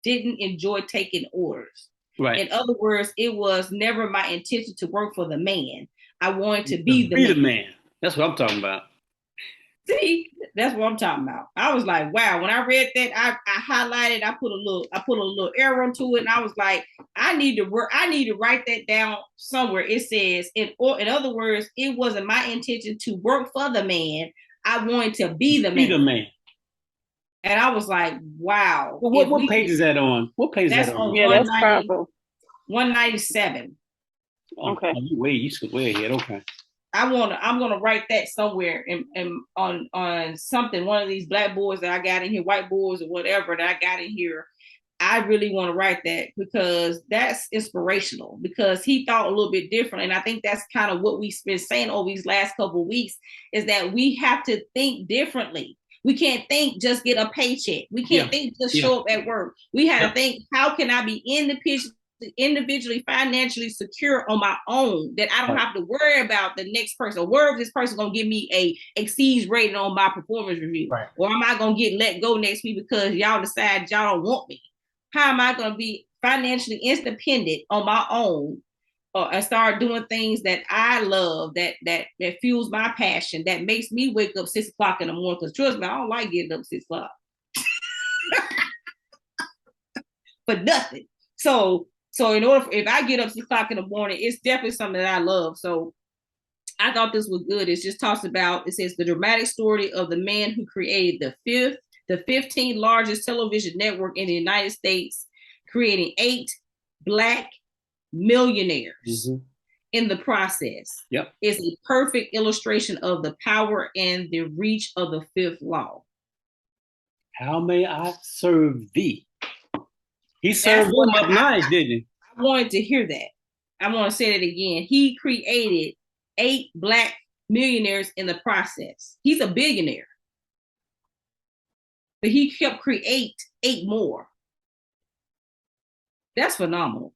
[SPEAKER 1] didn't enjoy taking orders. Right. In other words, it was never my intention to work for the man. I wanted to be the man.
[SPEAKER 3] That's what I'm talking about.
[SPEAKER 1] See, that's what I'm talking about. I was like, wow. When I read that, I highlighted, I put a little arrow to it, and I was like, I need to write that down somewhere. It says, in other words, it wasn't my intention to work for the man. I wanted to be the man. Be the man. And I was like, wow.
[SPEAKER 3] Well, what page is that on? What page is that on?
[SPEAKER 2] Yeah, that's powerful.
[SPEAKER 1] 197.
[SPEAKER 3] Okay. You should way ahead. Okay.
[SPEAKER 1] I'm gonna write that somewhere on something, one of these blackboards that I got in here, whiteboards or whatever that I got in here. I really want to write that, because that's inspirational, because he thought a little bit different. And I think that's kind of what we've been saying over these last couple of weeks, is that we have to think differently. We can't think just get a paycheck. We can't think just show up at work. We have to think, how can I be individually financially secure on my own, that I don't have to worry about the next person, or worry if this person gonna give me a exceeds rating on my performance review, or am I gonna get let go next week because y'all decide y'all don't want me? How am I gonna be financially independent on my own, and start doing things that I love, that fuels my passion, that makes me wake up 6 o'clock in the morning? Because trust me, I don't like getting up 6 o'clock for nothing. So if I get up 6 o'clock in the morning, it's definitely something that I love. So I thought this was good. It just talks about, it says, the dramatic story of the man who created the 15th largest television network in the United States, creating 8 Black millionaires in the process. Is a perfect illustration of the power and the reach of the 5th law. How may I serve thee? He served them up nice, didn't he? I wanted to hear that. I want to say that again. He created 8 Black millionaires in the process. He's a billionaire, but he helped create 8 more. That's phenomenal.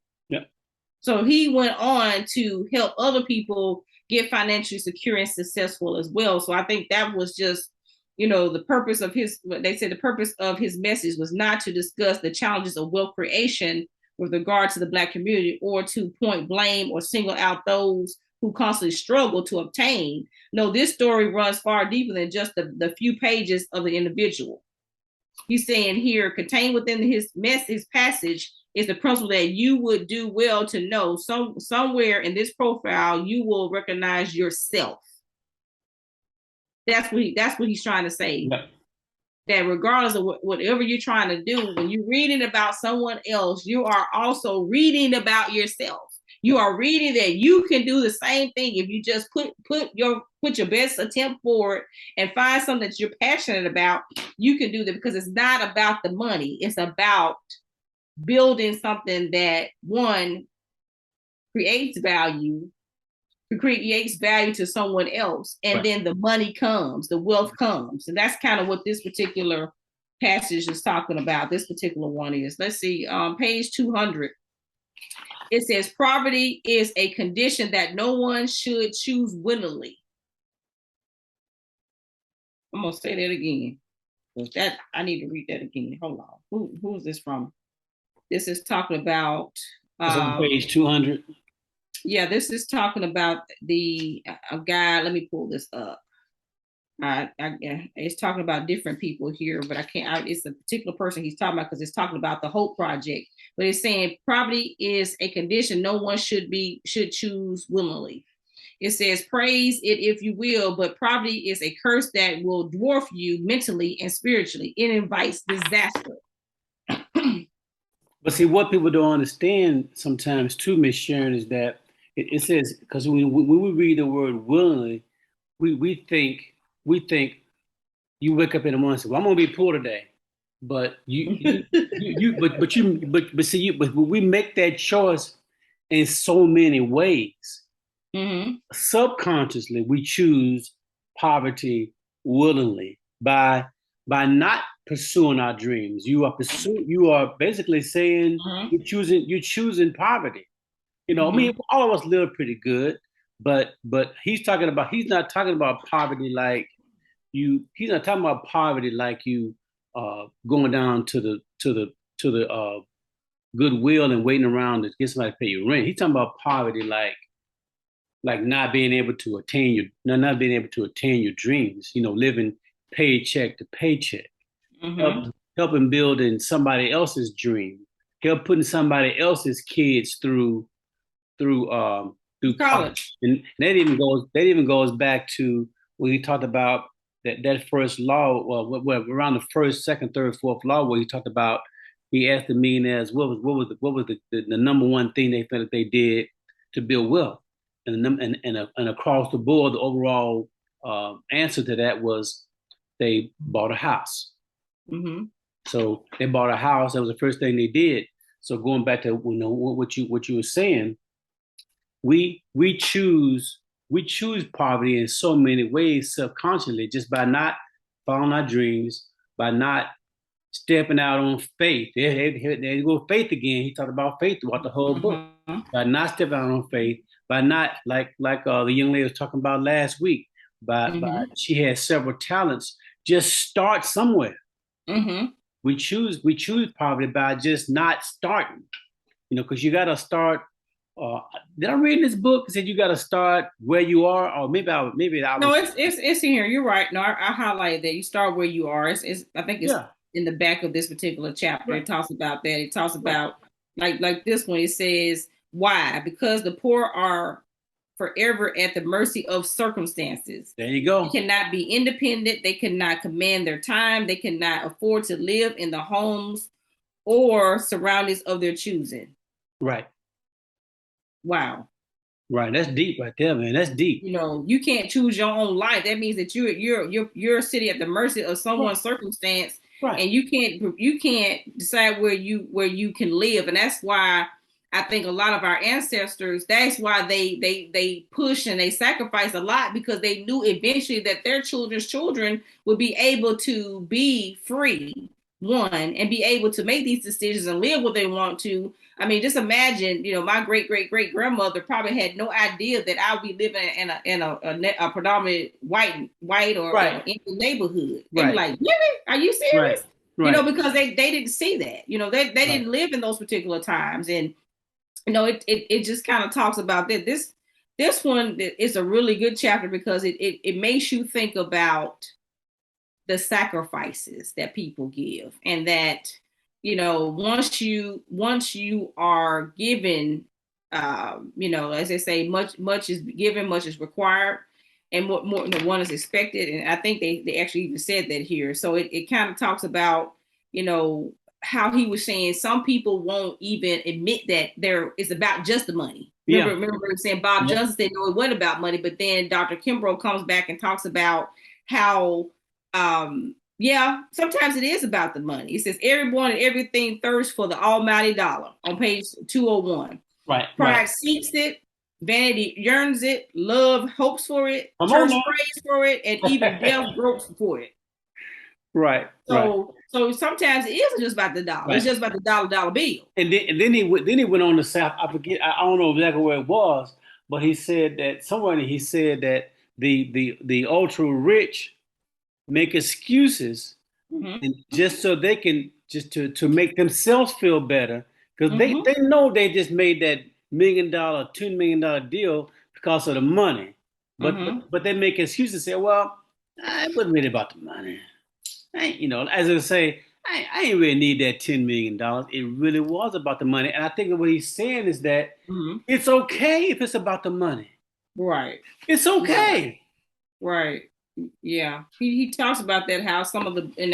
[SPEAKER 1] So he went on to help other people get financially secure and successful as well. So I think that was just, the purpose of the purpose of his message was not to discuss the challenges of wealth creation with regard to the Black community, or to point blame or single out those who constantly struggle to obtain. No, this story runs far deeper than just the few pages of the individual. He's saying here, contained within his passage is the principle that you would do well to know somewhere in this profile, you will recognize yourself. That's what he's trying to say. That regardless of whatever you're trying to do, when you're reading about someone else, you are also reading about yourself. You are reading that you can do the same thing if you just put your best attempt forward and find something that you're passionate about. You can do that, because it's not about the money. It's about building something that, one, creates value to someone else, and then the money comes, the wealth comes. And that's kind of what this particular passage is talking about. This particular one is, let's see, page 200. It says poverty is a condition that no one should choose willingly. I'm gonna say that again. That I need to read that again. Hold on. Who is this from? This is talking about
[SPEAKER 3] page 200.
[SPEAKER 1] Yeah, this is talking about a guy. Let me pull this up. It's talking about different people here, but I can't. It's a particular person he's talking about, because it's talking about the Hope Project. But it's saying poverty is a condition no one should choose willingly. It says, praise it if you will, but poverty is a curse that will dwarf you mentally and spiritually. It invites disaster.
[SPEAKER 3] But see, what people don't understand sometimes too, Miss Sharon, is that it says, because when we read the word willingly, we think you wake up in the morning and say, well, I'm gonna be poor today. But but we make that choice in so many ways.
[SPEAKER 1] Mm-hmm.
[SPEAKER 3] Subconsciously, we choose poverty willingly by not pursuing our dreams. You are basically saying you're choosing poverty. You know, I mean, all of us live pretty good, but he's not talking about poverty like he's not talking about poverty like you going down to the Goodwill and waiting around to get somebody to pay your rent. He's talking about poverty like not being able to attain your dreams, you know, living paycheck to paycheck, helping building somebody else's dream, help putting somebody else's kids through college. And that even goes back to when he talked about that first law, well, around the first, second, third, fourth law, where he talked about, he asked the millionaires what was the number one thing they felt that they did to build wealth, and across the board, the overall answer to that was they bought a house. Mm-hmm. So they bought a house. That was the first thing they did. So going back to what you were saying, we choose poverty in so many ways subconsciously, just by not following our dreams, by not stepping out on faith. There you go, faith again. He talked about faith throughout the whole book. By not stepping out on faith, by not like the young lady was talking about last week. By she had several talents. Just start somewhere. Mm-hmm. We choose poverty by just not starting. You know, because you got to start. Did I read in this book? It said you got to start where you are, or maybe I
[SPEAKER 1] No, it's in here. You're right. No, I highlighted that. You start where you are. I think it's in the back of this particular chapter. Right. It talks about that. It talks about like this one. It says, why? Because the poor are forever at the mercy of circumstances.
[SPEAKER 3] There you go.
[SPEAKER 1] They cannot be independent. They cannot command their time. They cannot afford to live in the homes or surroundings of their choosing.
[SPEAKER 3] Right.
[SPEAKER 1] Wow.
[SPEAKER 3] Right. That's deep right there, man. That's deep.
[SPEAKER 1] You know, you can't choose your own life. That means that you're sitting at the mercy of someone's circumstance, and you can't decide where you can live. And that's why I think a lot of our ancestors, that's why they push and they sacrifice a lot, because they knew eventually that their children's children would be able to be free, one, and be able to make these decisions and live what they want to. I mean, just imagine, you know, my great grandmother probably had no idea that I would be living in a predominant white or Indian neighborhood. They'd be like, really? Are you serious? Right. You know, because they didn't see that. You know, they didn't live in those particular times. And you know, it just kind of talks about that. This one is a really good chapter, because it makes you think about the sacrifices that people give, and that, you know, once you are given, you know, as they say, much is given, much is required, and more one is expected. And I think they actually even said that here. So it kind of talks about, you know, how he was saying some people won't even admit that it's about just the money. Remember saying Bob Johnson said no, it wasn't about money, but then Dr. Kimbrough comes back and talks about how sometimes it is about the money. It says everyone and everything thirsts for the almighty dollar on page 201. Pride seeks it, vanity yearns it, love hopes for it, church prays for it, and even death gropes for it. So sometimes it isn't just about the dollar. It's just about the dollar bill.
[SPEAKER 3] And then he went on to say, I forget, I don't know exactly where it was, but he said that the ultra rich make excuses and just so they can to make themselves feel better, because they know they just made that $1 million, $2 million deal because of the money, but they make excuses and say, well, it wasn't really about the money. As I say, I ain't really need that $10 million. It really was about the money. And I think what he's saying is that it's okay if it's about the money.
[SPEAKER 1] Right.
[SPEAKER 3] It's okay.
[SPEAKER 1] Right. Yeah. He talks about that, how some of the, and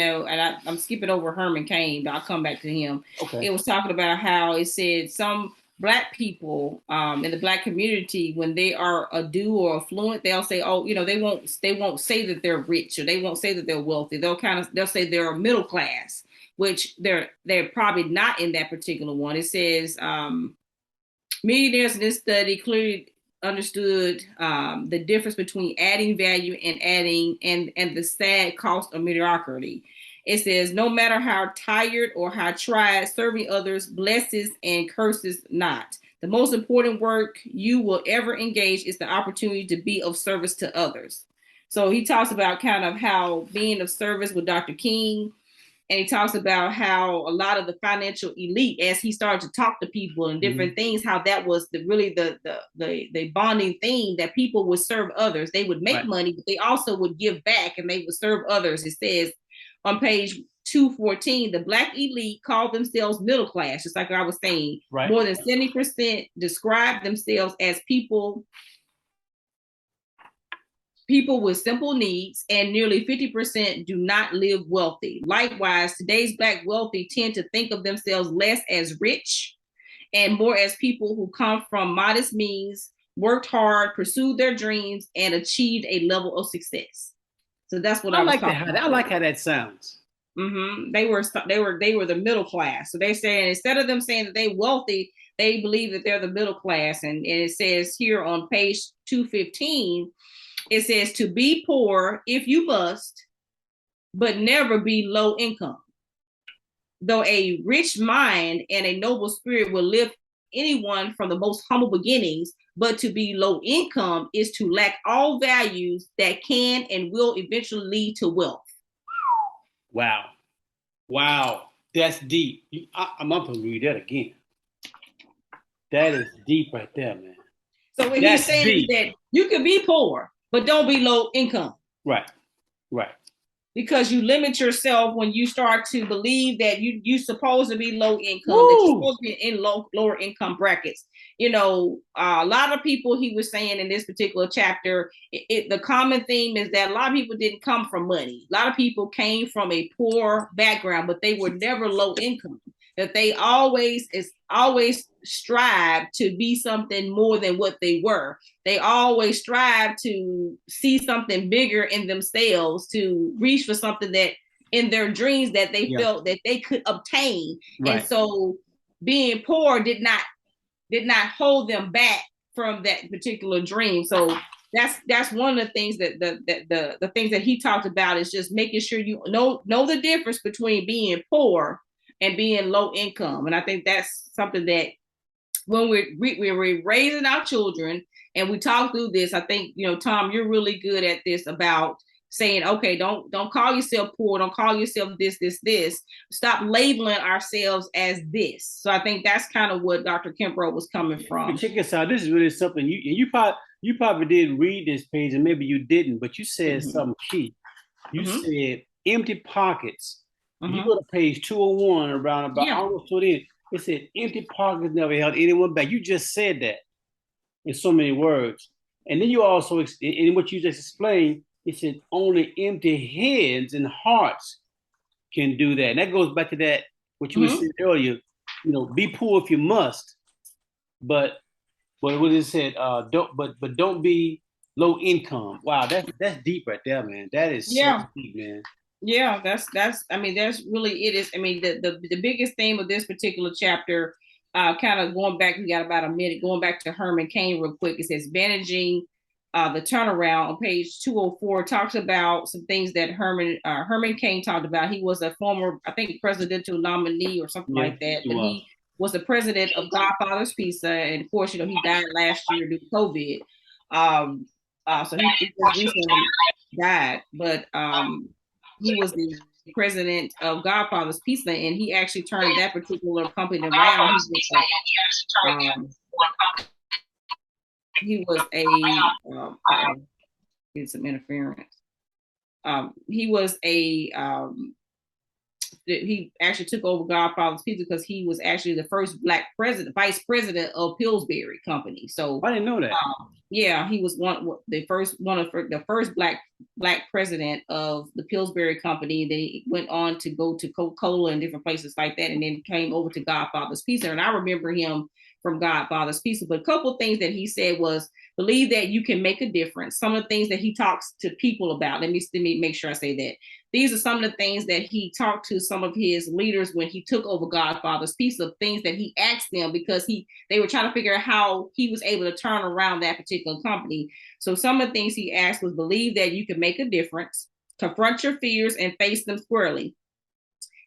[SPEAKER 1] I'm skipping over Herman Cain, but I'll come back to him.
[SPEAKER 3] Okay.
[SPEAKER 1] It was talking about how it said some Black people in the Black community, when they are a due or affluent, they'll say, oh, they won't say that they're rich, or they won't say that they're wealthy. They'll say they're middle class, which they're probably not in that particular one. It says millionaires in this study clearly understood the difference between adding value and the sad cost of mediocrity. It says, no matter how tired or how tried, serving others blesses and curses not. The most important work you will ever engage is the opportunity to be of service to others. So he talks about kind of how being of service with Dr. King, and he talks about how a lot of the financial elite, as he started to talk to people and different things, how that was the bonding thing, that people would serve others. They would make money, but they also would give back, and they would serve others. It says on page 214, the Black elite called themselves middle class, just like I was saying. More than 70% describe themselves as people with simple needs, and nearly 50% do not live wealthy. Likewise, today's Black wealthy tend to think of themselves less as rich and more as people who come from modest means, worked hard, pursued their dreams, and achieved a level of success. So that's what I was talking about.
[SPEAKER 3] I like how that sounds.
[SPEAKER 1] They were the middle class. So they're saying, instead of them saying that they're wealthy, they believe that they're the middle class. And it says here on page 215, it says, to be poor if you must, but never be low income. Though a rich mind and a noble spirit will lift anyone from the most humble beginnings, but to be low income is to lack all values that can and will eventually lead to wealth.
[SPEAKER 3] Wow. That's deep. I'm going to read that again. That is deep right there, man.
[SPEAKER 1] So what he's saying is that you can be poor, but don't be low income.
[SPEAKER 3] Right.
[SPEAKER 1] Because you limit yourself when you start to believe that you're supposed to be low income, that you're supposed to be in lower income brackets. A lot of people, he was saying in this particular chapter, the common theme is that a lot of people didn't come from money. A lot of people came from a poor background, but they were never low income. That they always strive to be something more than what they were. They always strive to see something bigger in themselves, to reach for something that in their dreams that they felt that they could obtain. And so being poor did not hold them back from that particular dream. So that's one of the things that the things that he talked about is just making sure you know the difference between being poor and being low income. And I think that's something that when we're raising our children and we talk through this, I think, Tom, you're really good at this about saying, okay, don't call yourself poor. Don't call yourself this. Stop labeling ourselves as this. So I think that's kind of what Dr. Kimbrough was coming from.
[SPEAKER 3] Check this out. This is really something you probably did read this page, and maybe you didn't, but you said something key. You said empty pockets. You go to page 201 around about almost to the end. It said empty pockets never held anyone back. You just said that in so many words. And then you also, in what you just explained, it said only empty heads and hearts can do that. And that goes back to that what you were saying earlier, be poor if you must, but what it said, don't be low income. Wow, that's deep right there, man. That is so deep, man.
[SPEAKER 1] Yeah, that's I mean, that's really it is. I mean, the biggest theme of this particular chapter, kind of going back, we got about a minute, going back to Herman Cain real quick. It says managing the turnaround on page 204 talks about some things that Herman Cain talked about. He was a former, I think, presidential nominee or something like that. But he was the president of Godfather's Pizza, and of course, he died last year due to COVID. So he recently died, but he was the president of Godfather's Pizza, and he actually turned that particular company around. He was get some interference. He was he actually took over Godfather's Pizza because he was actually the first Black vice president of Pillsbury Company. So
[SPEAKER 3] I didn't know that.
[SPEAKER 1] Yeah, he was the first Black president of the Pillsbury Company. They went on to go to Coca-Cola and different places like that, and then came over to Godfather's Pizza. And I remember him from Godfather's Pizza. But a couple of things that he said was, believe that you can make a difference. Some of the things that he talks to people about. Let me make sure I say that. These are some of the things that he talked to some of his leaders when he took over Godfather's Pizza, things that he asked them because they were trying to figure out how he was able to turn around that particular company. So some of the things he asked was, believe that you can make a difference, confront your fears and face them squarely.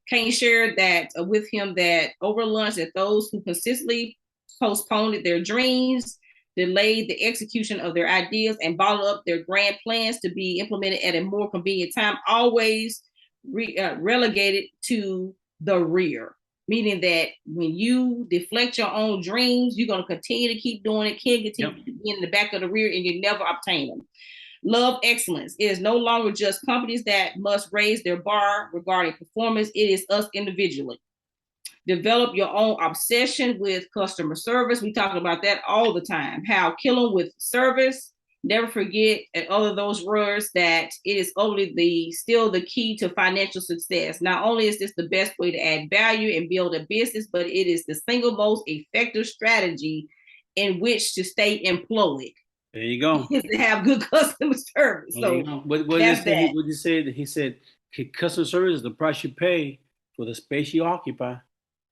[SPEAKER 1] Cain shared that with him that over lunch that those who consistently postponed their dreams, delayed the execution of their ideas, and bottled up their grand plans to be implemented at a more convenient time, always relegated to the rear. Meaning that when you deflect your own dreams, you're going to continue to keep doing it, can't continue to be in the back of the rear, and you never obtain them. Love excellence. It is no longer just companies that must raise their bar regarding performance. It is us individually. Develop your own obsession with customer service. We talk about that all the time. How killing with service. Never forget, and all of those words, that it is only still the key to financial success. Not only is this the best way to add value and build a business, but it is the single most effective strategy in which to stay employed.
[SPEAKER 3] There you go.
[SPEAKER 1] Is to have good customer service. So
[SPEAKER 3] what did you say? He said, customer service is the price you pay for the space you occupy.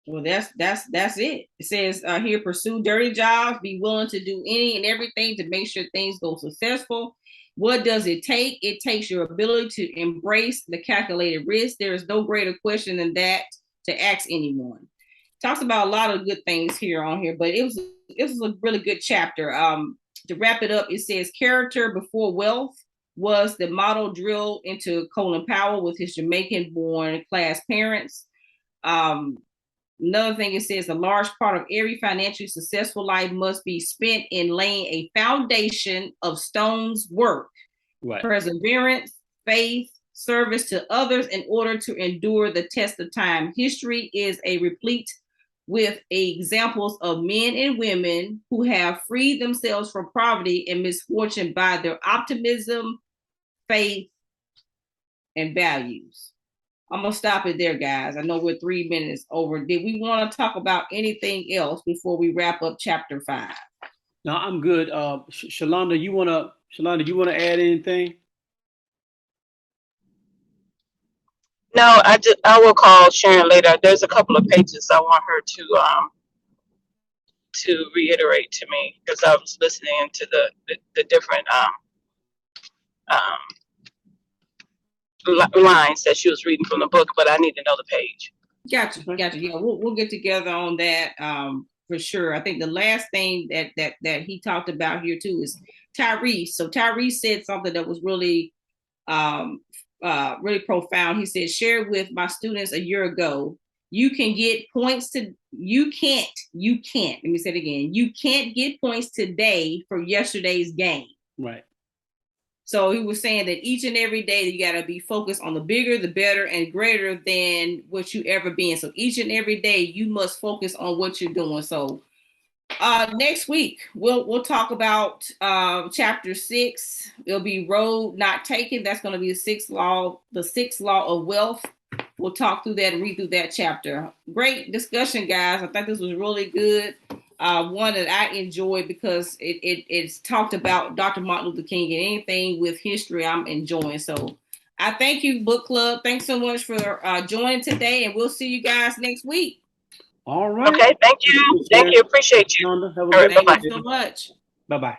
[SPEAKER 1] Well, that's it. It says here, pursue dirty jobs, be willing to do any and everything to make sure things go successful. What does it take? It takes your ability to embrace the calculated risk. There is no greater question than that to ask anyone. Talks about a lot of good things here on here, but it was a really good chapter. To wrap it up, it says character before wealth was the model drilled into Colin Powell with his Jamaican-born class parents. Another thing, it says a large part of every financially successful life must be spent in laying a foundation of stone's work, perseverance, faith, service to others in order to endure the test of time. History is replete with examples of men and women who have freed themselves from poverty and misfortune by their optimism, faith, and values. I'm going to stop it there, guys. I know we're 3 minutes over. Did we want to talk about anything else before we wrap up chapter 5?
[SPEAKER 3] No, I'm good. Shalonda, you want to add anything?
[SPEAKER 4] No, I will call Sharon later. There's a couple of pages I want her to reiterate to me, because I was listening to the different lines that she was reading from the book, but I need to know the page.
[SPEAKER 1] Gotcha. Yeah, we'll get together on that for sure. I think the last thing that he talked about here too is Tyrese. So Tyrese said something that was really really profound. He said, shared with my students a year ago, you can't, let me say it again, you can't get points today for yesterday's game.
[SPEAKER 3] Right.
[SPEAKER 1] So he was saying that each and every day you got to be focused on the bigger, the better, and greater than what you ever been. So each and every day you must focus on what you're doing. So next week we'll talk about chapter 6. It'll be road not taken. That's going to be the sixth law of wealth. we'll talk through that and read through that chapter. Great discussion, guys. I think this was really good. One that I enjoyed because it's talked about Dr. Martin Luther King, and anything with history I'm enjoying. So I thank you, book club. Thanks so much for joining today, and we'll see you guys next week.
[SPEAKER 3] All right.
[SPEAKER 4] Okay, thank you. Thank you. Appreciate you.
[SPEAKER 3] Have a
[SPEAKER 4] All right,
[SPEAKER 3] good
[SPEAKER 4] bye-bye.
[SPEAKER 1] Thank you so much.
[SPEAKER 3] Bye-bye.